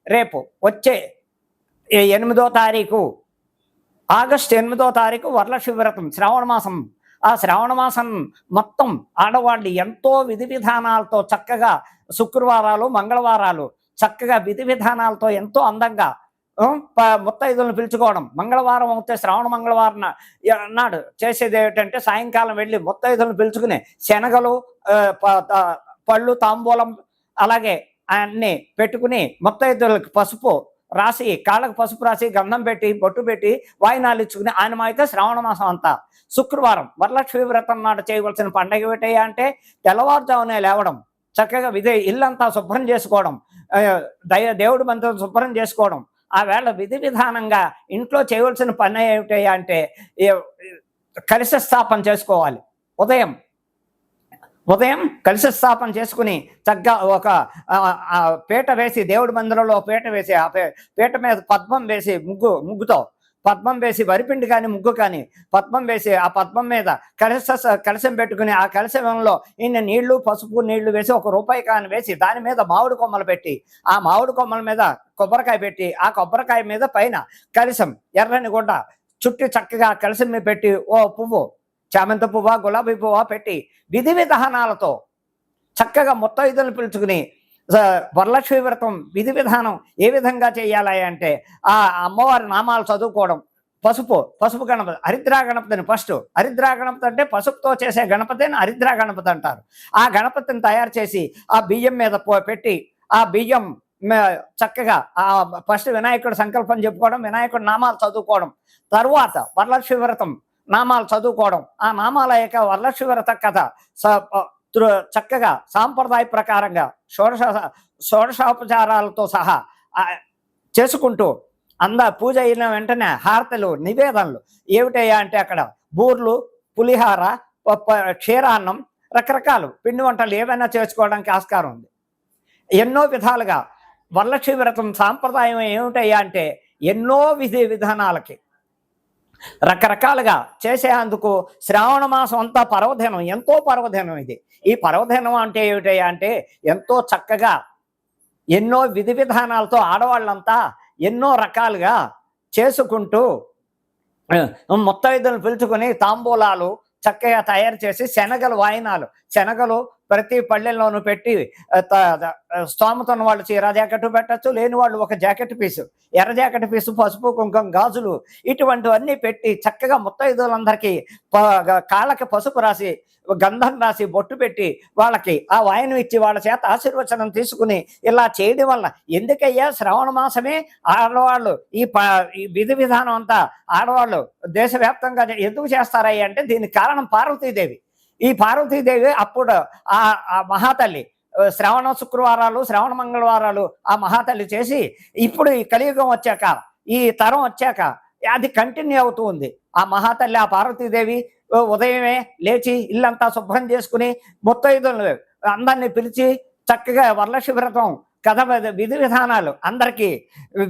రేపు వచ్చే 8వ తారీఖు ఆగస్టు 8వ తారీఖు వరలక్ష్మి వ్రతం శ్రావణ మాసం. ఆ శ్రావణ మాసం మొత్తం ఆడవాళ్ళు ఎంతో విధి విధానాలతో చక్కగా శుక్రవారాలు మంగళవారాలు చక్కగా విధి విధానాలతో ఎంతో అందంగా ముత్తైదులను పిలుచుకోవడం. మంగళవారం అయితే శ్రావణ మంగళవారం నాడు చేసేది ఏమిటంటే సాయంకాలం వెళ్ళి ముత్తైదులను పిలుచుకుని శనగలు పళ్ళు తాంబూలం అలాగే అన్నీ పెట్టుకుని ముత్తైదులకు పసుపు రాసి కాళ్ళకు పసుపు రాసి గంధం పెట్టి బొట్టు పెట్టి వాయినాలు ఇచ్చుకుని ఆయన అయితే శ్రావణ మాసం అంతా శుక్రవారం వరలక్ష్మి వ్రతం నాడు చేయవలసిన పండగ ఏమిటయ్యా అంటే తెల్లవారుజామునే లేవడం, చక్కగా ఇల్లంతా శుభ్రం చేసుకోవడం, దేవుడి మందిరం శుభ్రం చేసుకోవడం. ఆ వేళ విధి విధానంగా ఇంట్లో చేయవలసిన పని ఏమిటయ్యా అంటే కలశ స్థాపన చేసుకోవాలి. ఉదయం కలశ స్థాపన చేసుకుని చక్కగా ఒక పీట వేసి దేవుడి మందిరంలో పీట వేసి ఆ పీట మీద పద్మం వేసి ముగ్గుతో పద్మం వేసి వరిపిండి కానీ ముగ్గు కానీ పద్మం వేసి ఆ పద్మం మీద కలశం పెట్టుకుని ఆ కలశంలో ఇన్ని నీళ్లు పసుపు నీళ్లు వేసి ₹1 కాని వేసి దాని మీద మామిడి కొమ్మలు పెట్టి ఆ మామిడి కొమ్మల మీద కొబ్బరికాయ పెట్టి ఆ కొబ్బరికాయ మీద పైన కలశం ఎర్రని గుడ్డ చుట్టి చక్కగా కలశం మీద పెట్టి ఓ పువ్వు చామంతి పువ్వా గులాబీ పువ్వా పెట్టి విధి విధానాలతో చక్కగా ముత్తైదులను పిలుచుకుని వరలక్ష్మి వ్రతం విధి విధానం ఏ విధంగా చేయాలి అంటే ఆ అమ్మవారి నామాలు చదువుకోవడం. పసుపు గణపతి హరిద్రా గణపతిని ఫస్ట్ హరిద్రా గణపతి అంటే పసుపుతో చేసే గణపతిని హరిద్రా గణపతి అంటారు. ఆ గణపతిని తయారు చేసి ఆ బియ్యం మీద పెట్టి ఆ బియ్యం చక్కగా ఆ ఫస్ట్ వినాయకుడు సంకల్పం చెప్పుకోవడం, వినాయకుడు నామాలు చదువుకోవడం, తరువాత వరలక్ష్మి వ్రతం నామాలు చదువుకోవడం. ఆ నామాల యొక్క వరలక్ష్మి వ్రత కథ చక్కగా సాంప్రదాయ ప్రకారంగా షోడశోపచారాలతో సహా చేసుకుంటూ పూజ అయిన వెంటనే హారతలు నివేదనలు ఏమిటయ్యా అంటే అక్కడ బూర్లు, పులిహార, క్షీరాన్నం, రకరకాలు పిండి వంటలు ఏవైనా చేసుకోవడానికి ఆస్కారం ఉంది. ఎన్నో విధాలుగా వరలక్ష్మి వ్రతం సాంప్రదాయం ఏమిటయ్యా అంటే ఎన్నో విధి విధానాలకి రకరకాలుగా చేసేందుకు శ్రావణ మాసం అంతా పర్వదినం, ఎంతో పర్వదినం ఇది. ఈ పర్వదినం అంటే ఏమిటయ్యా అంటే ఎంతో చక్కగా ఎన్నో విధి విధానాలతో ఆడవాళ్ళంతా ఎన్నో రకాలుగా చేసుకుంటూ ముత్తైదులను పిలుచుకొని తాంబూలాలు చక్కగా తయారు చేసి శనగలు వాయినాలు శనగలు ప్రతి పల్లెల్లోనూ పెట్టి స్తోమత ఉన్న వాళ్ళు చీర జాకెట్ పెట్టచ్చు, లేని వాళ్ళు ఒక జాకెట్ పీసు ఎర్ర జాకెట్ పీసు పసుపు కుంకుమ గాజులు ఇటువంటివన్నీ పెట్టి చక్కగా ముత్తైదులందరికీ కాళ్ళకి పసుపు రాసి గంధం రాసి బొట్టు పెట్టి వాళ్ళకి ఆ వాయనం ఇచ్చి వాళ్ళ చేత ఆశీర్వచనం తీసుకుని ఇలా చేయడం వల్ల ఎందుకయ్యా శ్రావణ మాసమే ఆడవాళ్ళు ఈ విధి విధానం అంతా ఆడవాళ్ళు దేశవ్యాప్తంగా ఎందుకు చేస్తారయ్యా అంటే దీనికి కారణం పార్వతీదేవి. ఈ పార్వతీదేవి అప్పుడు ఆ మహాతల్లి శ్రావణ శుక్రవారాలు శ్రావణ మంగళవారాలు ఆ మహాతల్లి చేసి ఇప్పుడు ఈ కలియుగం వచ్చాక ఈ తరం వచ్చాక అది కంటిన్యూ అవుతూ ఉంది. ఆ మహాతల్లి ఆ పార్వతీదేవి ఉదయమే లేచి ఇల్లంతా శుభ్రం చేసుకుని ముత్తైదులను అందరినీ పిలిచి చక్కగా వరలక్ష్మి వ్రతం కథ విధి విధానాలు అందరికీ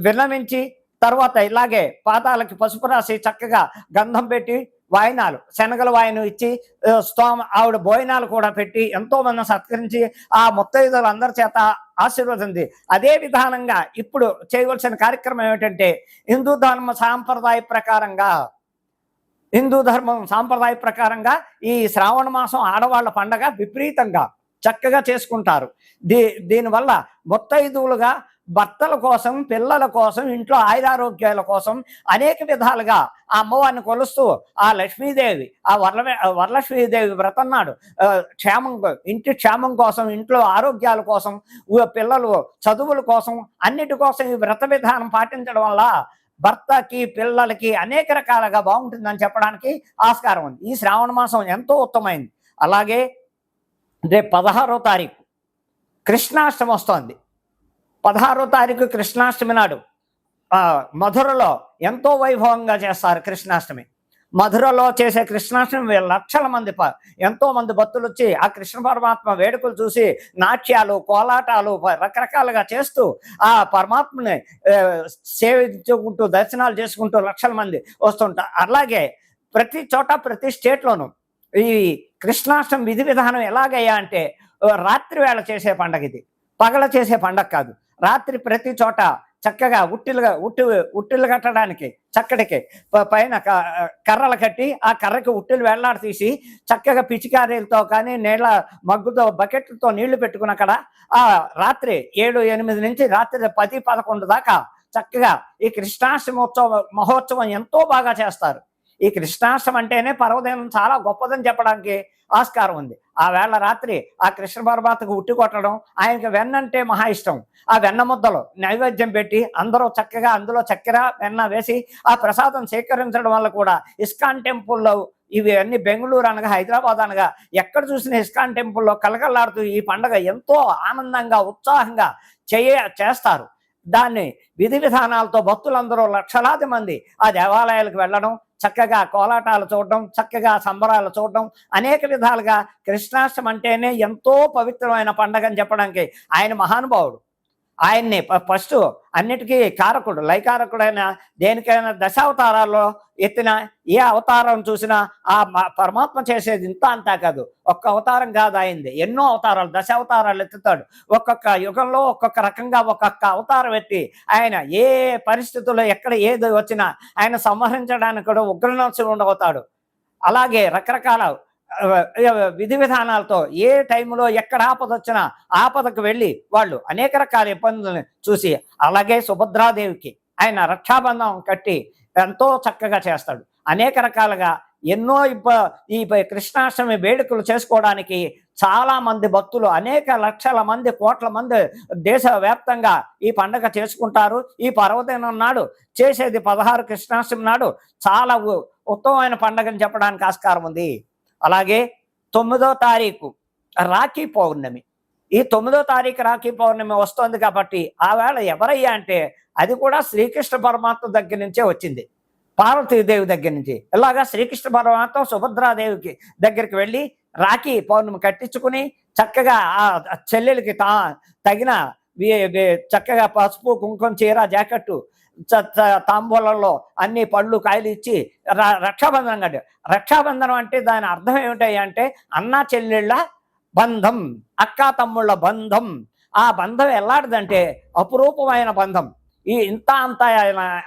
విన్నవించి తర్వాత ఇలాగే పాదాలకి పసుపు రాసి చక్కగా గంధం పెట్టి వాయినాలు శనగల వాయినం ఇచ్చి ఆవిడ భోజనాలు కూడా పెట్టి ఎంతో మంది సత్కరించి ఆ ముత్తైదులు అందరి చేత ఆశీర్వదింది. అదే విధానంగా ఇప్పుడు చేయవలసిన కార్యక్రమం ఏమిటంటే హిందూ ధర్మ సాంప్రదాయ ప్రకారంగా ఈ శ్రావణ మాసం ఆడవాళ్ళ పండగ విపరీతంగా చక్కగా చేసుకుంటారు. దీనివల్ల ముత్తైదువులుగా భర్తల కోసం పిల్లల కోసం ఇంట్లో ఆయురారోగ్యాల కోసం అనేక విధాలుగా ఆ అమ్మవారిని కొలుస్తూ ఆ లక్ష్మీదేవి ఆ వరలక్ష్మీదేవి వ్రతం నాడు ఇంటి క్షేమం కోసం ఇంట్లో ఆరోగ్యాల కోసం పిల్లలు చదువుల కోసం అన్నిటి కోసం ఈ వ్రత విధానం పాటించడం వల్ల భర్తకి పిల్లలకి అనేక రకాలుగా బాగుంటుందని చెప్పడానికి ఆస్కారం ఉంది. ఈ శ్రావణ మాసం ఎంతో ఉత్తమైంది. అలాగే రేపు 16వ తారీఖు కృష్ణాష్టమి వస్తోంది. 16వ తారీఖు కృష్ణాష్టమి నాడు మధురలో ఎంతో వైభవంగా చేస్తారు కృష్ణాష్టమి. మధురలో చేసే కృష్ణాష్టమి లక్షల మంది ఎంతో మంది భక్తులు వచ్చి ఆ కృష్ణ పరమాత్మ వేడుకలు చూసి నాట్యాలు కోలాటాలు రకరకాలుగా చేస్తూ ఆ పరమాత్మని సేవించుకుంటూ దర్శనాలు చేసుకుంటూ లక్షల మంది వస్తుంటారు. అలాగే ప్రతి చోట ప్రతి స్టేట్లోనూ ఈ కృష్ణాష్టమి విధి విధానం ఎలాగయ్యా అంటే రాత్రి వేళ చేసే పండగ ఇది, పగల చేసే పండగ కాదు. రాత్రి ప్రతి చోట చక్కగా ఉట్టిలు కట్టడానికి చక్కటికి పైన కర్రలు కట్టి ఆ కర్రకి ఉట్టిలు వేళ్లాడ తీసి చక్కగా పిచికారీలతో కానీ నీళ్ళ మగ్గుతో బకెట్లతో నీళ్లు పెట్టుకుని అక్కడ ఆ రాత్రి 7-8 నుంచి రాత్రి 10-11 దాకా చక్కగా ఈ మహోత్సవం ఎంతో బాగా చేస్తారు. ఈ కృష్ణాష్టమి అంటేనే పర్వదినం చాలా గొప్పదని చెప్పడానికి ఆస్కారం ఉంది. ఆ వేళ రాత్రి ఆ కృష్ణ పరమాత్మకు ఉట్టి కొట్టడం, ఆయనకి వెన్న అంటే మహా ఇష్టం. ఆ వెన్న ముద్దలు నైవేద్యం పెట్టి అందరూ చక్కగా అందులో చక్కెర వెన్న వేసి ఆ ప్రసాదం స్వీకరించడం వల్ల కూడా ఇస్కాన్ టెంపుల్లో ఇవి అన్ని బెంగళూరు అనగా హైదరాబాద్ అనగా ఎక్కడ చూసిన ఇస్కాన్ టెంపుల్లో కలకల్లాడుతూ ఈ పండుగ ఎంతో ఆనందంగా ఉత్సాహంగా చేస్తారు. దాన్ని విధి విధానాలతో భక్తులందరూ లక్షలాది మంది ఆ దేవాలయాలకు వెళ్ళడం, చక్కగా కోలాటాలు చూడడం, చక్కగా సంబరాలు చూడడం, అనేక విధాలుగా కృష్ణాష్టమి అంటేనే ఎంతో పవిత్రమైన పండగ అని చెప్పడానికి ఆయన మహానుభావుడు. ఆయన్ని ఫస్ట్ అన్నిటికీ కారకుడు, లయకారకుడైన దేనికైనా దశావతారాల్లో ఎత్తిన ఏ అవతారం చూసినా ఆ పరమాత్మ చేసేది ఇంత అంతా కాదు. ఒక్క అవతారం కాదు ఆయనది, ఎన్నో అవతారాలు, దశావతారాలు ఎత్తుతాడు. ఒక్కొక్క యుగంలో ఒక్కొక్క రకంగా ఒక్కొక్క అవతారం ఎత్తి ఆయన ఏ పరిస్థితుల్లో ఎక్కడ ఏది వచ్చినా ఆయన సంహరించడానికి కూడా ఉగ్రనరసింహుడు అవుతాడు. అలాగే రకరకాల విధి విధానాలతో ఏ టైంలో ఎక్కడ ఆపద వచ్చినా ఆపదకు వెళ్ళి వాళ్ళు అనేక రకాల ఇబ్బందులను చూసి, అలాగే సుభద్రాదేవికి ఆయన రక్షాబంధం కట్టి ఎంతో చక్కగా చేస్తాడు. అనేక రకాలుగా ఎన్నో ఈ కృష్ణాష్టమి వేడుకలు చేసుకోవడానికి చాలా మంది భక్తులు, అనేక లక్షల మంది, కోట్ల మంది దేశవ్యాప్తంగా ఈ పండుగ చేసుకుంటారు. ఈ పర్వదినం నాడు చేసేది 16 కృష్ణాష్టమి నాడు చాలా ఉత్తమమైన పండుగని చెప్పడానికి ఆస్కారం ఉంది. అలాగే 9వ తారీఖు రాఖీ పౌర్ణమి. ఈ 9వ తారీఖు రాఖీ పౌర్ణమి వస్తుంది కాబట్టి ఆ వేళ ఎవరయ్యా అంటే అది కూడా శ్రీకృష్ణ పరమాత్మ దగ్గర నుంచే వచ్చింది, పార్వతీదేవి దగ్గర నుంచి. ఇలాగా శ్రీకృష్ణ పరమాత్మ సుభద్రాదేవికి దగ్గరికి వెళ్ళి రాఖీ పౌర్ణమి కట్టించుకుని చక్కగా ఆ చెల్లెలకి తగిన చక్కగా పసుపు, కుంకుమ, చీర, జాకెట్టు, తాంబూలంలో అన్ని పళ్ళు కాయలు ఇచ్చి రక్షాబంధనం కట్ట. రక్షాబంధనం అంటే దాని అర్థం ఏమిటాయి అంటే అన్నా చెల్లెళ్ళ బంధం, అక్కా తమ్ముళ్ళ బంధం. ఆ బంధం ఎలాంటిదంటే అపురూపమైన బంధం. ఈ ఇంత అంత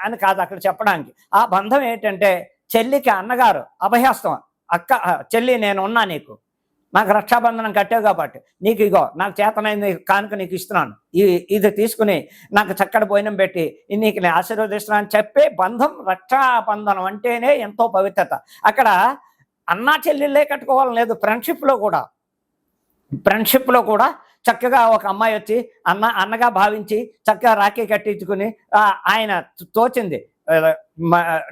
అని కాదు అక్కడ చెప్పడానికి. ఆ బంధం ఏంటంటే చెల్లికి అన్నగారు అభయహస్తం, అక్క చెల్లి నేను ఉన్నా, నీకు నాకు రక్షాబంధనం కట్టావు కాబట్టి నీకు ఇగో నాకు చేతనైంది కానుక నీకు ఇస్తున్నాను, ఇది తీసుకుని నాకు చక్కటి భోజనం పెట్టి నీకు నేను ఆశీర్వదిస్తున్నాను అని చెప్పే బంధం. రక్షాబంధనం అంటేనే ఎంతో పవిత్రత. అక్కడ అన్నా చెల్లెళ్ళే కట్టుకోవాలని లేదు, ఫ్రెండ్షిప్లో కూడా చక్కగా ఒక అమ్మాయి వచ్చి అన్నగా భావించి చక్కగా రాఖీ కట్టించుకుని ఆయన తోచింది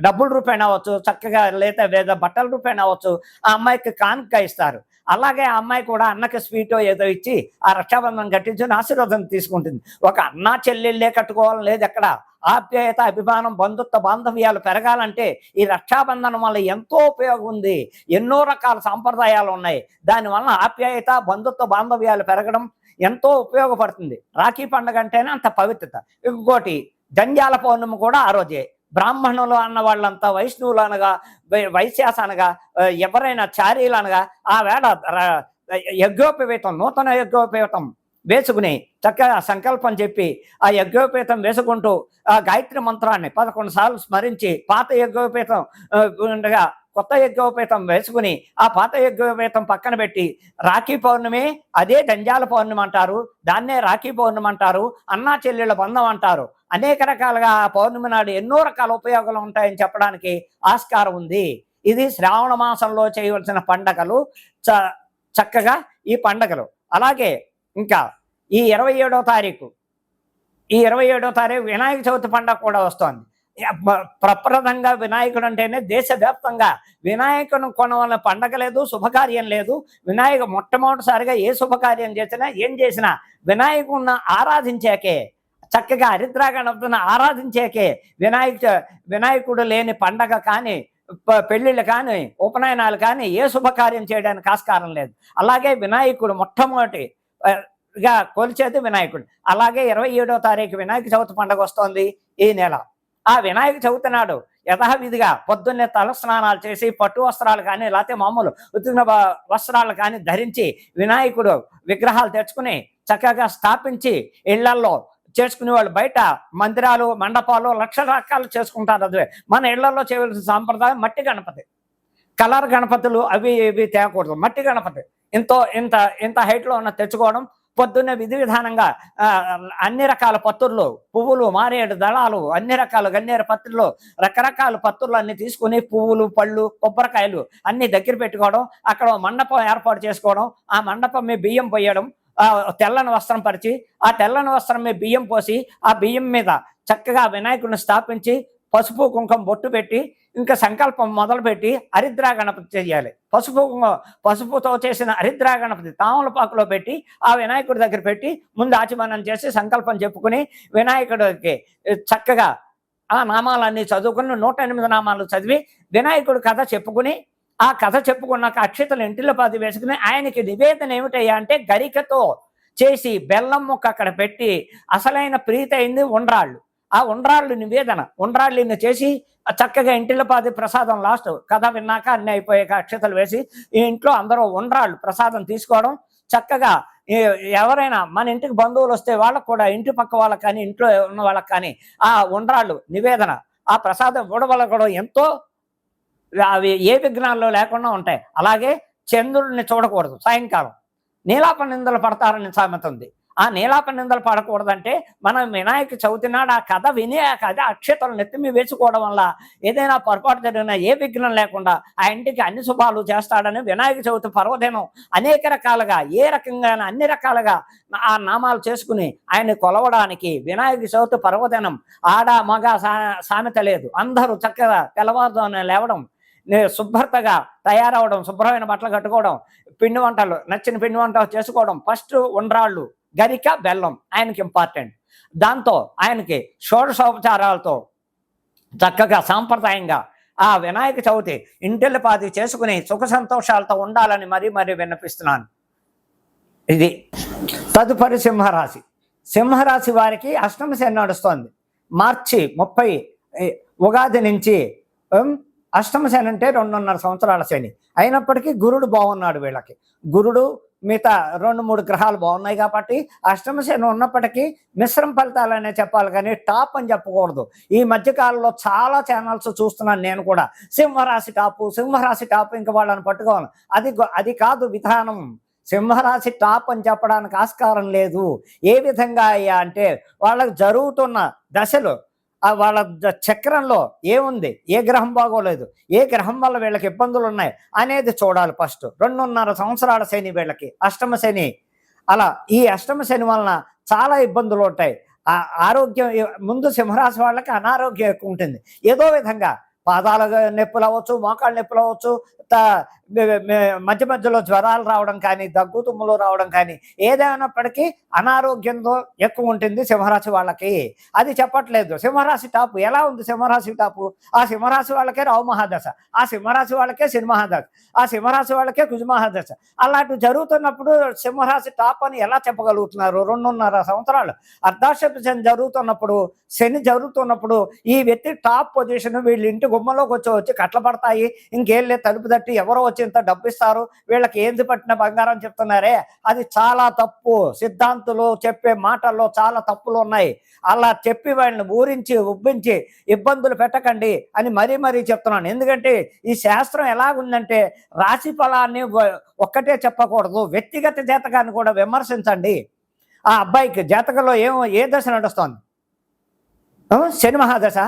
డబ్బుల రూపాయన అవ్వచ్చు, చక్కగా లేదా బట్టల రూపాయన అవ్వచ్చు, ఆ అమ్మాయికి కానుక ఇస్తారు. అలాగే ఆ అమ్మాయి కూడా అన్నకి స్వీటో ఏదో ఇచ్చి ఆ రక్షాబంధనం కట్టించుకుని ఆశీర్వాదం తీసుకుంటుంది. ఒక అన్నా చెల్లెళ్ళే కట్టుకోవాలని లేదు. ఎక్కడ ఆప్యాయత, అభిమానం, బంధుత్వ బాంధవ్యాలు పెరగాలంటే ఈ రక్షాబంధనం వల్ల ఎంతో ఉపయోగం ఉంది. ఎన్నో రకాల సాంప్రదాయాలు ఉన్నాయి. దానివల్ల ఆప్యాయత, బంధుత్వ బాంధవ్యాలు పెరగడం ఎంతో ఉపయోగపడుతుంది. రాఖీ పండుగ అంటేనే అంత పవిత్రత. ఇంకోటి జంధ్యాల పౌర్ణమి కూడా ఆ రోజే. బ్రాహ్మణులు అన్న వాళ్ళంతా వైష్ణవులు అనగా, వైశ్యాస అనగా, ఎవరైనా చారీలు అనగా ఆ వేళ యజ్ఞోపవీతం, నూతన యజ్ఞోపవీతం వేసుకుని చక్కగా సంకల్పం చెప్పి ఆ యజ్ఞోపేతం వేసుకుంటూ ఆ గాయత్రి మంత్రాన్ని 11 సార్లు స్మరించి పాత యజ్ఞోపేతం ఉండగా కొత్త యజ్ఞోపేతం వేసుకుని ఆ పాత యజ్ఞోపేతం పక్కన పెట్టి రాఖీ పౌర్ణమి అదే జంధ్యాల పౌర్ణమి అంటారు, దాన్నే రాఖీ పౌర్ణమి అంటారు, అన్నా చెల్లెళ్ళ బంధం అంటారు. అనేక రకాలుగా ఆ పౌర్ణమి నాడు ఎన్నో రకాల ఉపయోగాలు ఉంటాయని చెప్పడానికి ఆస్కారం ఉంది. ఇది శ్రావణ మాసంలో చేయవలసిన పండగలు, చక్కగా ఈ పండగలు. అలాగే ఇంకా ఈ 27వ తారీఖు వినాయక చవితి పండుగ కూడా వస్తోంది. ప్రప్రదంగా వినాయకుడు అంటేనే దేశవ్యాప్తంగా వినాయకుడు కొనవలన పండగ లేదు, శుభకార్యం లేదు. మొట్టమొదటిసారిగా ఏ శుభకార్యం చేసినా ఏం చేసినా వినాయకుడిని ఆరాధించాకే, చక్కగా హరిద్రాగణపతిని ఆరాధించాకే. వినాయకుడు లేని పండగ కానీ, పెళ్ళిళ్ళు కానీ, ఉపనయనాలు కానీ ఏ శుభకార్యం చేయడానికి ఆస్కారం లేదు. అలాగే వినాయకుడు మొట్టమొదటిగా కొలిచేది వినాయకుడు. అలాగే 27వ తారీఖు వినాయక చవితి పండుగ వస్తోంది ఈ నెల. ఆ వినాయక చవితి నాడు యథావిధిగా పొద్దున్నే తల స్నానాలు చేసి పట్టు వస్త్రాలు కానీ లేకపోతే మామూలు ఉతికిన వస్త్రాలు కానీ ధరించి వినాయకుడు విగ్రహాలు తెచ్చుకుని చక్కగా స్థాపించి ఇళ్లల్లో చేసుకునే వాళ్ళు బయట మందిరాలు మండపాలు లక్షల రకాలు చేసుకుంటారు. అదే మన ఇళ్లలో చేయవలసిన సాంప్రదాయం మట్టి గణపతి. కలర్ గణపతులు అవి ఇవి తేకూడదు. మట్టి గణపతి ఇంత ఇంత హైట్లో ఉన్న తెచ్చుకోవడం. పొద్దున్నే విధి విధానంగా అన్ని రకాల పత్తుర్లు, పువ్వులు, మారేడు దళాలు, అన్ని రకాల గన్నేరు పత్రులు, రకరకాల పత్తుర్లు అన్ని తీసుకుని పువ్వులు, పళ్ళు, కొబ్బరికాయలు అన్ని దగ్గర పెట్టుకోవడం. అక్కడ మండపం ఏర్పాటు చేసుకోవడం. ఆ మండపం మీద బియ్యం పోయడం. తెల్లని వస్త్రం పరిచి ఆ తెల్లని వస్త్రం మీద బియ్యం పోసి ఆ బియ్యం మీద చక్కగా వినాయకుడిని స్థాపించి పసుపు కుంకుమ బొట్టు పెట్టి ఇంకా సంకల్పం మొదలుపెట్టి హరిద్రా గణపతి చేయాలి. పసుపుతో చేసిన హరిద్రా గణపతి తామలపాకులో పెట్టి ఆ వినాయకుడి దగ్గర పెట్టి ముందు ఆచమనం చేసి సంకల్పం చెప్పుకుని వినాయకుడికి చక్కగా ఆ నామాలన్నీ చదువుకుని 108 నామాలు చదివి వినాయకుడి కథ చెప్పుకుని ఆ కథ చెప్పుకున్నాక అక్షతలు ఇంటిలో 10 వేసుకుని ఆయనకి నివేదన ఏమిటయ్యా అంటే గరికతో చేసి బెల్లం ముక్క అక్కడ పెట్టి అసలైన ప్రీతి అయింది ఉండ్రాళ్ళు. ఆ ఉండ్రాళ్ళు నివేదన ఉండ్రాళ్ళని చేసి చక్కగా ఇంటిలో 10 ప్రసాదం లాస్ట్ కథ విన్నాక అన్ని అయిపోయాక అక్షతలు వేసి ఈ ఇంట్లో అందరూ ఉండ్రాళ్ళు ప్రసాదం తీసుకోవడం. చక్కగా ఎవరైనా మన ఇంటికి బంధువులు వస్తే వాళ్ళకు కూడా ఇంటి పక్క వాళ్ళకి కానీ ఇంట్లో ఉన్న వాళ్ళకి కానీ ఆ ఉండ్రాళ్ళు నివేదన ఆ ప్రసాదం ఇవ్వడం వల్ల కూడా ఎంతో అవి ఏ విఘ్నాల్లో లేకుండా ఉంటాయి. అలాగే చంద్రుడిని చూడకూడదు. సాయంకాలం నీలాప నిందలు పడతారని సామెత ఉంది. ఆ నీలాప నిందలు పడకూడదంటే మనం వినాయక చవితి నాడు ఆ కథ విని ఆ కథ అక్షతలు నెత్తిమి వేసుకోవడం వల్ల ఏదైనా పొరపాటు జరిగినా ఏ విఘ్నం లేకుండా ఆ ఇంటికి అన్ని శుభాలు చేస్తాడని వినాయక చవితి పర్వదినం అనేక రకాలుగా ఏ రకంగా అన్ని రకాలుగా ఆ నామాలు చేసుకుని ఆయన కొలవడానికి వినాయక చవితి పర్వదినం ఆడ మగ సామెత లేదు. అందరూ చక్కగా తెల్లవారుజామున లేవడం, శుభ్రతగా తయారవడం, శుభ్రమైన బట్టలు కట్టుకోవడం, పిండి వంటలు నచ్చిన పిండి వంటలు చేసుకోవడం. ఫస్ట్ ఉండ్రాళ్ళు, గరిక, బెల్లం ఆయనకి ఇంపార్టెంట్. దాంతో ఆయనకి షోడశోపచారాలతో చక్కగా సాంప్రదాయంగా ఆ వినాయక చవితి ఇంటిల్లిపాది చేసుకుని సుఖ సంతోషాలతో ఉండాలని మరీ విన్నపిస్తున్నాను. ఇది తదుపరి సింహరాశి. సింహరాశి వారికి అష్టమ శని నడుస్తోంది. మార్చి 30 ఉగాది నుంచి అష్టమ శని అంటే 2.5 సంవత్సరాల శని అయినప్పటికీ గురుడు బాగున్నాడు. వీళ్ళకి గురుడు మిగతా 2-3 గ్రహాలు బాగున్నాయి కాబట్టి అష్టమ శని ఉన్నప్పటికీ మిశ్రమ ఫలితాలనే చెప్పాలి కానీ టాప్ అని చెప్పకూడదు. ఈ మధ్యకాలంలో చాలా ఛానల్స్ చూస్తున్నాను నేను కూడా. సింహరాశి టాప్ ఇంకా వాళ్ళని పట్టుకోవాలి. అది కాదు విధానం. సింహరాశి టాప్ అని చెప్పడానికి ఆస్కారం లేదు. ఏ విధంగా అయ్యా అంటే వాళ్ళకి జరుగుతున్న దశలు వాళ్ళ చక్రంలో ఏముంది, ఏ గ్రహం బాగోలేదు, ఏ గ్రహం వల్ల వీళ్ళకి ఇబ్బందులు ఉన్నాయి అనేది చూడాలి. ఫస్ట్ 2.5 సంవత్సరాల శని వీళ్ళకి అష్టమ శని. అలా ఈ అష్టమ శని వలన చాలా ఇబ్బందులు ఉంటాయి. ఆరోగ్యం ముందు సింహరాశి వాళ్ళకి అనారోగ్యం ఎక్కువ ఉంటుంది. ఏదో విధంగా పాదాల నొప్పులు అవ్వచ్చు, మోకాళ్ళ నొప్పులు అవ్వచ్చు, మధ్యలో జ్వరాలు రావడం కానీ, దగ్గు తుమ్ములు రావడం కానీ ఏదైనప్పటికీ అనారోగ్యంతో ఎక్కువ ఉంటుంది సింహరాశి వాళ్ళకి. అది చెప్పట్లేదు. సింహరాశి టాపు ఎలా ఉంది? సింహరాశి టాపు ఆ సింహరాశి వాళ్ళకే రావు మహాదశ, ఆ సింహరాశి వాళ్ళకే శని మహాదశ, ఆ సింహరాశి వాళ్ళకే కుజ మహాదశ. అలాంటివి జరుగుతున్నప్పుడు సింహరాశి టాప్ అని ఎలా చెప్పగలుగుతున్నారు? 2.5 సంవత్సరాలు అర్ధాష్టమ శని జరుగుతున్నప్పుడు, శని జరుగుతున్నప్పుడు ఈ వ్యక్తి టాప్ పొజిషన్ వీళ్ళ ఇంటి గుమ్మలోకి వచ్చి కట్ల పడతాయి. ఇంకేం లేదు, తలుపు తట్టి ఎవరో వచ్చి ఇంత డబ్బు ఇస్తారు, వీళ్ళకి ఏంది పట్టిన బంగారం చెప్తున్నారే, అది చాలా తప్పు. సిద్ధాంతులు చెప్పే మాటల్లో చాలా తప్పులు ఉన్నాయి. అలా చెప్పి వాళ్ళని ఊరించి ఉబ్బించి ఇబ్బందులు పెట్టకండి అని మరీ చెప్తున్నాను. ఎందుకంటే ఈ శాస్త్రం ఎలాగుందంటే రాశి ఫలాన్ని ఒక్కటే చెప్పకూడదు, వ్యక్తిగత జాతకాన్ని కూడా విమర్శించండి. ఆ అబ్బాయికి జాతకంలో ఏ దశ నడుస్తోంది? శని మహాదశ,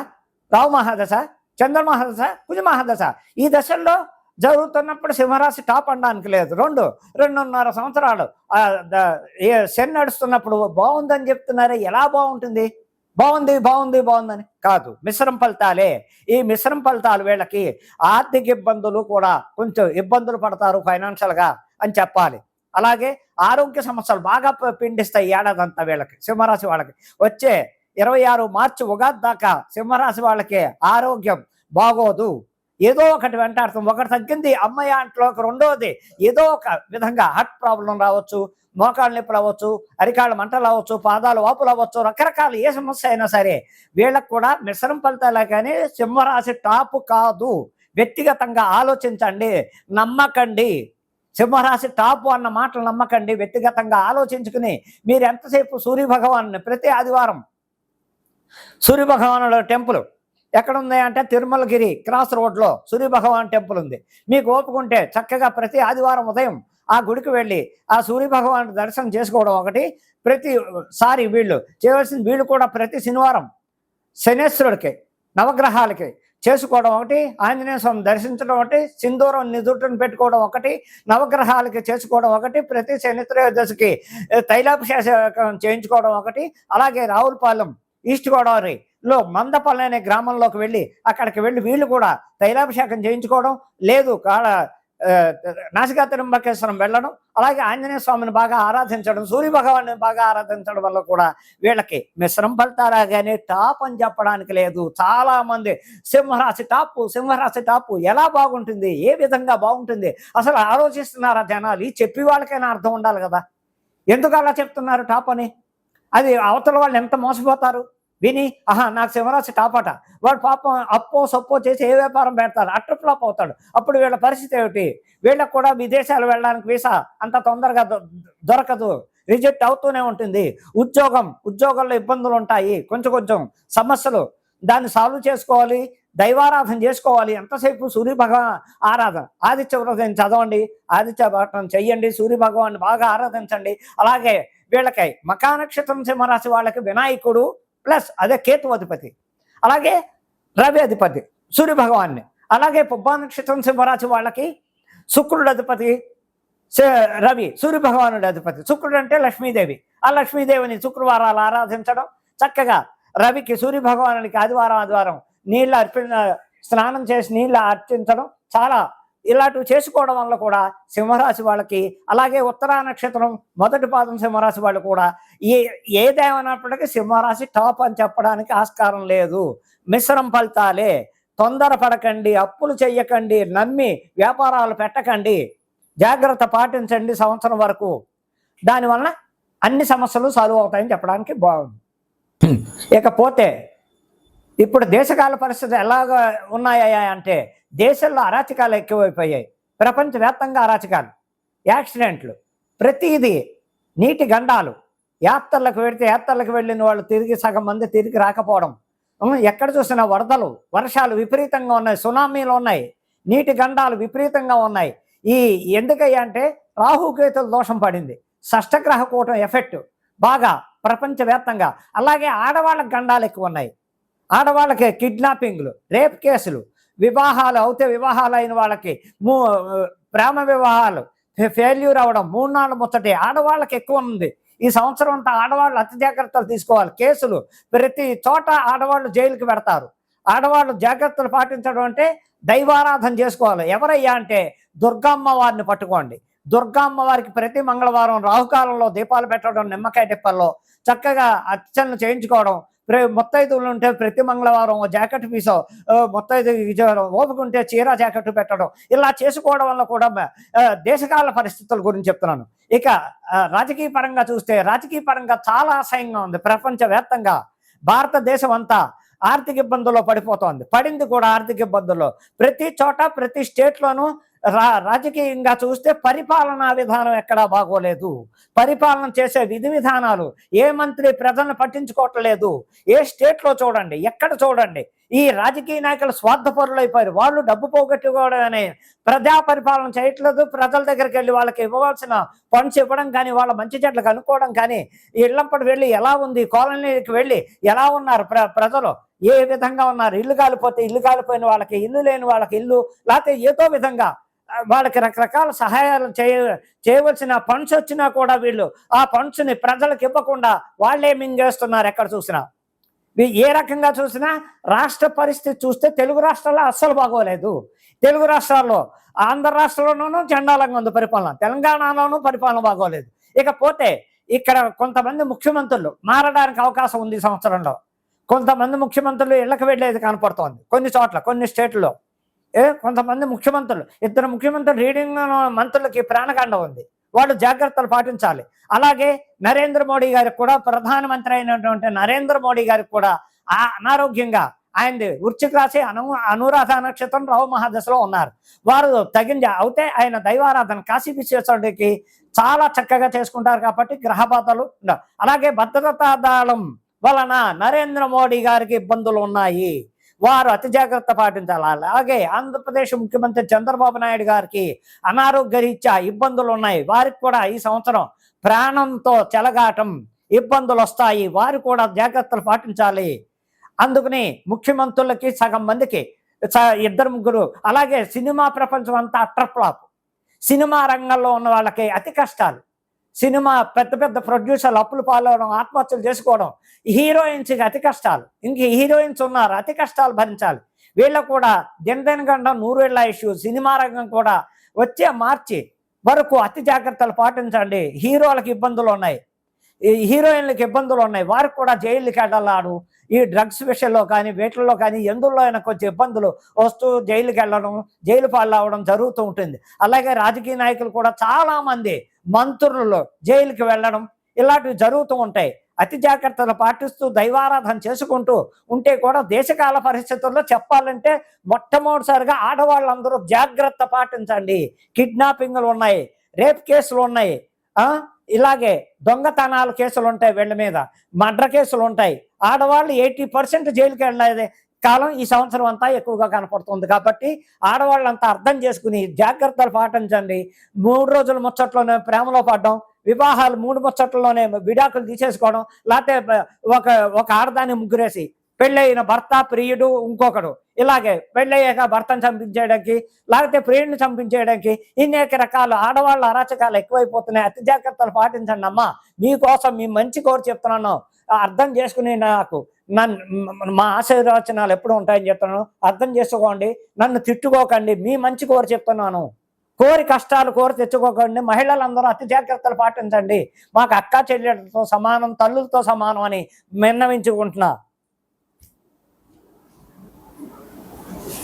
రావు మహాదశ, చంద్ర మహాదశ, కుజ మహాదశ. ఈ దశల్లో జరుగుతున్నప్పుడు సింహరాశి టాప్ అనడానికి లేదు. 2.5 సంవత్సరాలు శని నడుస్తున్నప్పుడు బాగుందని చెప్తున్నారే, ఎలా బాగుంటుంది? బాగుందని కాదు, మిశ్రమ ఫలితాలే. ఈ మిశ్రమ ఫలితాలు వీళ్ళకి ఆర్థిక ఇబ్బందులు కూడా కొంచెం ఇబ్బందులు పడతారు ఫైనాన్షియల్గా అని చెప్పాలి. అలాగే ఆరోగ్య సమస్యలు బాగా పిండిస్తాయి ఏడాదంతా వీళ్ళకి. సింహరాశి వాళ్ళకి వచ్చే 26 మార్చి ఉగాది దాకా సింహరాశి వాళ్ళకి ఆరోగ్యం బాగోదు. ఏదో ఒకటి వెంటాడుతుంది. ఒకటి తగ్గింది అమ్మయ్య అంట్లోకి, రెండోది ఏదో ఒక విధంగా హార్ట్ ప్రాబ్లం రావచ్చు, మోకాళ్ళ నొప్పులు అవ్వచ్చు, అరికాళ్ళ మంటలు అవ్వచ్చు, పాదాలు వాపులు అవ్వచ్చు, రకరకాల ఏ సమస్య అయినా సరే వీళ్ళకు కూడా మిశ్రమ ఫలితాలే కానీ సింహరాశి టాపు కాదు. వ్యక్తిగతంగా ఆలోచించండి, నమ్మకండి. సింహరాశి టాపు అన్న మాటలు నమ్మకండి. వ్యక్తిగతంగా ఆలోచించుకుని మీరు ఎంతసేపు సూర్యభగవాను ప్రతి ఆదివారం సూర్యభగవానుడు టెంపుల్ ఎక్కడుంది అంటే తిరుమలగిరి క్రాస్ రోడ్లో సూర్యభగవాన్ టెంపుల్ ఉంది. మీకు ఓపుకుంటే చక్కగా ప్రతి ఆదివారం ఉదయం ఆ గుడికి వెళ్ళి ఆ సూర్యభగవాన్ దర్శనం చేసుకోవడం ఒకటి. ప్రతిసారి వీళ్ళు చేయవలసింది, వీళ్ళు కూడా ప్రతి శనివారం శనేశ్వరుడికి నవగ్రహాలకి చేసుకోవడం ఒకటి, ఆంజనేయ స్వామి దర్శించడం ఒకటి, సింధూరం నిదుటను పెట్టుకోవడం ఒకటి, నవగ్రహాలకి చేసుకోవడం ఒకటి, ప్రతి శని త్రయోదశికి తైలాభిషేకం చేయించుకోవడం ఒకటి. అలాగే రావులపాలెం ఈస్ట్ గోదావరిలో మందపల్లి అనే గ్రామంలోకి వెళ్ళి అక్కడికి వెళ్ళి వీళ్ళు కూడా తైలాభిషేకం చేయించుకోవడం, లేదు నాసికా తిరుంబకేశ్వరం వెళ్ళడం, అలాగే ఆంజనేయ స్వామిని బాగా ఆరాధించడం, సూర్యభగవాన్ని బాగా ఆరాధించడం వల్ల కూడా వీళ్ళకి మిశ్రమ ఫలితాలు కానీ టాప్ అని చెప్పడానికి లేదు. చాలా మంది సింహరాశి టాపు ఎలా బాగుంటుంది, ఏ విధంగా బాగుంటుంది అసలు ఆలోచిస్తున్నారా జనాలు? ఈ చెప్పి వాళ్ళకైనా అర్థం ఉండాలి కదా, ఎందుకు అలా చెప్తున్నారు టాప్ అని? అది అవతల వాళ్ళు ఎంత మోసపోతారు విని, నాకు సింహరాశి టాపట, వాడు పాపం అప్పో సప్పో చేసి ఏ వ్యాపారం పెడతారు, అట్రఫ్లాప్ అవుతాడు. అప్పుడు వీళ్ళ పరిస్థితి ఏమిటి? వీళ్ళకు కూడా విదేశాలు వెళ్ళడానికి వీసా అంత తొందరగా దొరకదు, రిజెక్ట్ అవుతూనే ఉంటుంది. ఉద్యోగంలో ఇబ్బందులు ఉంటాయి, కొంచెం సమస్యలు, దాన్ని సాల్వ్ చేసుకోవాలి, దైవారాధన చేసుకోవాలి. ఎంతసేపు సూర్యభగవాన్ ఆరాధన, ఆదిత్య వ్రతం చదవండి, ఆదిత్య వ్రతం చెయ్యండి, సూర్యభగవాన్ని బాగా ఆరాధించండి. అలాగే వీళ్ళకి మకా నక్షత్రం సింహరాశి వాళ్ళకి వినాయకుడు ప్లస్ అదే కేతు అధిపతి, అలాగే రవి అధిపతి సూర్యభగవాన్ని, అలాగే పుబ్బా నక్షత్రం సింహరాశి వాళ్ళకి శుక్రుడు అధిపతి రవి, సూర్యభగవానుడి అధిపతి. శుక్రుడు అంటే లక్ష్మీదేవి, ఆ లక్ష్మీదేవిని శుక్రవారాలు ఆరాధించడం, చక్కగా రవికి సూర్యభగవానుడికి ఆదివారం స్నానం చేసి నీళ్ళు అర్చించడం, చాలా ఇలాంటివి చేసుకోవడం వల్ల కూడా సింహరాశి వాళ్ళకి, అలాగే ఉత్తరా నక్షత్రం మొదటి పాదం సింహరాశి వాళ్ళు కూడా ఏదేమైనప్పటికీ సింహరాశి టాప్ అని చెప్పడానికి ఆస్కారం లేదు. మిశ్రమ ఫలితాలే. తొందరపడకండి, అప్పులు చెయ్యకండి, నమ్మి వ్యాపారాలు పెట్టకండి, జాగ్రత్త పాటించండి సంవత్సరం వరకు. దానివల్ల అన్ని సమస్యలు సాల్వ్ అవుతాయని చెప్పడానికి బాగుంది. ఇకపోతే ఇప్పుడు దేశకాల పరిస్థితులు ఎలాగ ఉన్నాయా అంటే, దేశంలో అరాచకాలు ఎక్కువైపోయాయి, ప్రపంచవ్యాప్తంగా అరాచకాలు, యాక్సిడెంట్లు, ప్రతిదీ నీటి గండాలు, యాత్రలకు వెళ్ళిన వాళ్ళు సగం మంది తిరిగి రాకపోవడం, ఎక్కడ చూసినా వరదలు, వర్షాలు విపరీతంగా ఉన్నాయి, సునామీలు ఉన్నాయి, నీటి గండాలు విపరీతంగా ఉన్నాయి. ఎందుకయ్యా అంటే రాహుకేతుల దోషం పడింది, షష్టగ్రహ కూటం ఎఫెక్ట్ బాగా ప్రపంచవ్యాప్తంగా. అలాగే ఆడవాళ్ళకి గండాలు ఎక్కువ ఉన్నాయి, ఆడవాళ్ళకి కిడ్నాపింగ్లు, రేప్ కేసులు, వివాహాలు అయిన వాళ్ళకి ప్రేమ వివాహాలు ఫెయిల్యూర్ అవ్వడం, 3 నాళ్ళు ముచ్చటి ఆడవాళ్ళకి ఎక్కువ ఉంది. ఈ సంవత్సరం అంతా ఆడవాళ్ళు అతి జాగ్రత్తలు తీసుకోవాలి. కేసులు ప్రతి చోట ఆడవాళ్ళు జైలుకి పెడతారు. ఆడవాళ్ళు జాగ్రత్తలు పాటించడం అంటే దైవారాధన చేసుకోవాలి. ఎవరయ్యా అంటే దుర్గమ్మ వారిని పట్టుకోండి. దుర్గమ్మ వారికి ప్రతి మంగళవారం రాహుకాలంలో దీపాలు పెట్టడం, నిమ్మకాయ టిప్పల్లో చక్కగా అర్చనలు చేయించుకోవడం, మొత్తైదువులు ఉంటే ప్రతి మంగళవారం జాకెట్ పీసో మొత్తైదు ఓపుకుంటే చీర జాకెట్ పెట్టడం, ఇలా చేసుకోవడం వల్ల కూడా దేశకాల పరిస్థితుల గురించి చెప్తున్నాను. ఇక రాజకీయ పరంగా చూస్తే రాజకీయ పరంగా చాలా అసహ్యంగా ఉంది. ప్రపంచవ్యాప్తంగా భారతదేశం అంతా ఆర్థిక ఇబ్బందుల్లో పడింది కూడా ఆర్థిక ఇబ్బందుల్లో. ప్రతి చోట ప్రతి స్టేట్లోనూ రాజకీయంగా చూస్తే పరిపాలనా విధానం ఎక్కడా బాగోలేదు. పరిపాలన చేసే విధి విధానాలు, ఏ మంత్రి ప్రజలను పట్టించుకోవట్లేదు. ఏ స్టేట్లో చూడండి, ఎక్కడ చూడండి, ఈ రాజకీయ నాయకులు స్వార్థపరులు అయిపోయారు. వాళ్ళు డబ్బు పోగొట్టుకోవడమే, ప్రజా పరిపాలన చేయట్లేదు. ప్రజల దగ్గరికి వెళ్ళి వాళ్ళకి ఇవ్వవలసిన ఫండ్స్ ఇవ్వడం కానీ, వాళ్ళ మంచి చెట్లకు అనుకోవడం కానీ, ఇళ్లంపడి వెళ్ళి ఎలా ఉంది, కాలనీకి వెళ్ళి ఎలా ఉన్నారు ప్రజలు, ఏ విధంగా ఉన్నారు, ఇల్లు కాలిపోతే ఇల్లు కాలిపోయిన వాళ్ళకి, ఇల్లు లేని వాళ్ళకి ఇల్లు, లేకపోతే ఏదో విధంగా వాళ్ళకి రకరకాల సహాయాలు చేయవలసిన ఫండ్స్ వచ్చినా కూడా వీళ్ళు ఆ ఫండ్స్ని ప్రజలకు ఇవ్వకుండా వాళ్ళే మింగేస్తున్నారు. ఎక్కడ చూసినా ఏ రకంగా చూసినా రాష్ట్ర పరిస్థితి చూస్తే తెలుగు రాష్ట్రాల్లో అస్సలు బాగోలేదు. తెలుగు రాష్ట్రాల్లో, ఆంధ్ర రాష్ట్రంలోనూ చండాలంగా ఉంది పరిపాలన, తెలంగాణలోనూ పరిపాలన బాగోలేదు. ఇకపోతే ఇక్కడ కొంతమంది ముఖ్యమంత్రులు మారడానికి అవకాశం ఉంది. సంవత్సరంలో కొంతమంది ముఖ్యమంత్రులు ఇళ్లకు వెళ్ళేది కనపడుతోంది కొన్ని చోట్ల, కొన్ని స్టేట్లో. కొంతమంది ముఖ్యమంత్రులు, 2 ముఖ్యమంత్రులు రీడింగ్ మంత్రులకి ప్రాణకాండ ఉంది, వాళ్ళు జాగ్రత్తలు పాటించాలి. అలాగే నరేంద్ర మోడీ గారికి కూడా, ప్రధానమంత్రి అయినటువంటి నరేంద్ర మోడీ గారికి కూడా అనారోగ్యంగా ఆయనది వృశ్చిక రాశి, అనురాధ నక్షత్రం, రాహు మహాదశలో ఉన్నారు. వారు తగింది అవుతే ఆయన దైవారాధన కాశీ విశ్వేశ్వరుడికి చాలా చక్కగా చేసుకుంటారు కాబట్టి గ్రహ బాధలు ఉండవు. అలాగే భద్రతా దళం వలన నరేంద్ర మోడీ గారికి ఇబ్బందులు ఉన్నాయి, వారు అతి జాగ్రత్త పాటించాలి. అలాగే ఆంధ్రప్రదేశ్ ముఖ్యమంత్రి చంద్రబాబు నాయుడు గారికి అనారోగ్య రీత్యా ఇబ్బందులు ఉన్నాయి, వారికి కూడా ఈ సంవత్సరం ప్రాణంతో చెలగాటం ఇబ్బందులు వస్తాయి, వారు కూడా జాగ్రత్తలు పాటించాలి. అందుకని ముఖ్యమంత్రులకి సగం మందికి ఇద్దరు ముగ్గురు, అలాగే సినిమా ప్రపంచం అంతా అట్రప్లాప్, సినిమా రంగంలో ఉన్న వాళ్ళకి అతి కష్టాలు, సినిమా పెద్ద పెద్ద ప్రొడ్యూసర్లు అప్పులు పాలవడం, ఆత్మహత్యలు చేసుకోవడం, హీరోయిన్స్కి అతి కష్టాలు, ఇంక హీరోయిన్స్ ఉన్నారు అతి కష్టాలు భరించాలి. వీళ్ళకు కూడా దినదినగండం 100 ఏళ్ల ఇష్యూ. సినిమా రంగం కూడా వచ్చే మార్చి వరకు అతి జాగ్రత్తలు పాటించండి. హీరోలకు ఇబ్బందులు ఉన్నాయి, హీరోయిన్లకు ఇబ్బందులు ఉన్నాయి, వారికి కూడా జైలుకి వెళ్ళాడు. ఈ డ్రగ్స్ విషయంలో కానీ వీటిల్లో కానీ ఎందులో అయినా కొంచెం ఇబ్బందులు వస్తూ జైలుకి వెళ్ళడం, జైలు పాలవడం జరుగుతూ ఉంటుంది. అలాగే రాజకీయ నాయకులు కూడా చాలామంది మంత్రులు జైలుకి వెళ్ళడం ఇలాంటివి జరుగుతూ ఉంటాయి. అతి జాగ్రత్తలు పాటిస్తూ దైవారాధన చేసుకుంటూ ఉంటే కూడా దేశకాల పరిస్థితుల్లో చెప్పాలంటే మొట్టమొదటిసారిగా ఆడవాళ్ళందరూ జాగ్రత్త పాటించండి. కిడ్నాపింగ్లు ఉన్నాయి, రేప్ కేసులు ఉన్నాయి, ఇలాగే దొంగతనాల కేసులు ఉంటాయి, వీళ్ళ మీద మర్డర్ కేసులు ఉంటాయి. ఆడవాళ్ళు 80% జైలుకి వెళ్ళేది కాలం ఈ సంవత్సరం అంతా ఎక్కువగా కనపడుతుంది. కాబట్టి ఆడవాళ్ళంతా అర్థం చేసుకుని జాగ్రత్తలు పాటించండి. 3 రోజుల ముచ్చట్లోనే ప్రేమలో పడడం, వివాహాలు 3 ముచ్చట్లలోనే విడాకులు తీసేసుకోవడం, లేకపోతే ఒక ఆడదాన్ని ముగ్గురేసి పెళ్ళైన భర్త, ప్రియుడు, ఇంకొకడు, ఇలాగే పెళ్ళయ్యాక భర్తను చంపించేయడానికి, లేకపోతే ప్రియుడిని చంపించేయడానికి ఇన్నేక రకాల ఆడవాళ్ళ అరాచకాలు ఎక్కువైపోతున్నాయి. అతి జాగ్రత్తలు పాటించండి అమ్మా, మీకోసం మీ మంచి కోరి చెప్తున్నాను. అర్థం చేసుకుని నాకు మా ఆశీర్వచనాలు ఎప్పుడు ఉంటాయని చెప్తున్నాను. అర్థం చేసుకోండి, నన్ను తిట్టుకోకండి, మీ మంచి కోరి చెప్తున్నాను. కోరి కష్టాలు కోరి తెచ్చుకోకండి. మహిళలందరూ అతి జాగ్రత్తలు పాటించండి. మాకు అక్క చెల్లెలతో సమానం, తల్లులతో సమానం అని విన్నవించుకుంటున్నా.